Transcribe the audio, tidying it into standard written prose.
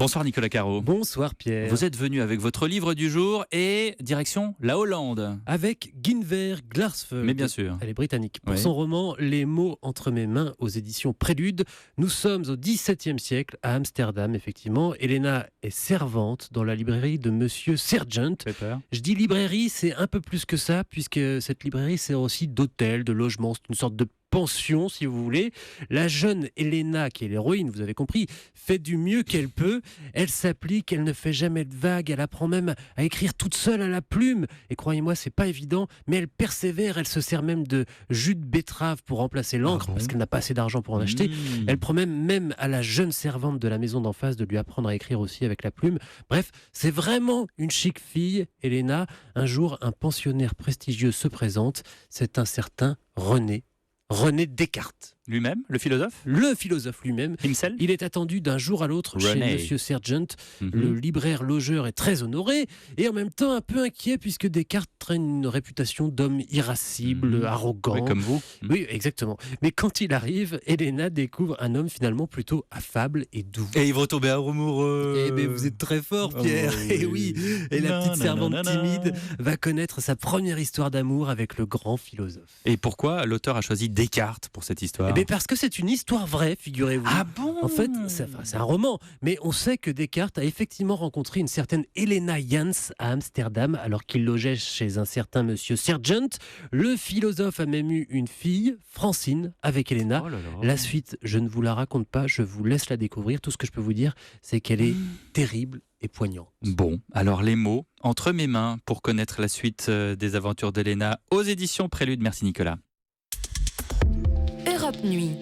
Bonsoir Nicolas Caro. Bonsoir Pierre. Vous êtes venu avec votre livre du jour et direction la Hollande. Avec Guinevere Glarsfeld. Mais bien sûr. Elle est britannique. Pour Oui. son roman Les mots entre mes mains aux éditions Prélude, nous sommes au XVIIe siècle à Amsterdam, effectivement. Elena est servante dans la librairie de Monsieur Sergeant. Fait peur. Je dis librairie, c'est un peu plus que ça, puisque cette librairie sert aussi d'hôtel, de logement. C'est une sorte de pension, si vous voulez. La jeune Elena, qui est l'héroïne, vous avez compris, fait du mieux qu'elle peut. Elle s'applique, elle ne fait jamais de vagues, elle apprend même à écrire toute seule à la plume. Et croyez-moi, c'est pas évident, mais elle persévère, elle se sert même de jus de betterave pour remplacer l'encre, bon parce qu'elle n'a pas assez d'argent pour en acheter. Elle promet même à la jeune servante de la maison d'en face de lui apprendre à écrire aussi avec la plume. Bref, c'est vraiment une chic fille, Elena. Un jour, un pensionnaire prestigieux se présente. C'est un certain René Descartes. Lui-même, le philosophe Le philosophe lui-même. Himself. Il est attendu d'un jour à l'autre chez René. Monsieur Sergeant. Mhm. Le libraire-logeur est très honoré et en même temps un peu inquiet puisque Descartes traîne une réputation d'homme irascible, Mhm. arrogant. Oui, comme vous. Oui, exactement. Mais quand il arrive, Elena découvre un homme finalement plutôt affable et doux. Et ils vont tomber amoureux. Eh bien, vous êtes très fort, Pierre. Oh, Et oui, et la petite servante Nanana. timide va connaître sa première histoire d'amour avec le grand philosophe. Et pourquoi l'auteur a choisi Descartes pour cette histoire Eh bien, parce que c'est une histoire vraie, figurez-vous. Ah bon En fait, c'est un roman, mais on sait que Descartes a effectivement rencontré une certaine Helena Jans à Amsterdam alors qu'il logeait chez un certain monsieur Sergeant. Le philosophe a même eu une fille, Francine, avec Helena. Oh là là. La suite, je ne vous la raconte pas, je vous laisse la découvrir. Tout ce que je peux vous dire, c'est qu'elle est terrible et poignante. Bon, alors les mots entre mes mains pour connaître la suite des aventures d'Elena aux éditions Prélude. Merci Nicolas. Europe Nuit.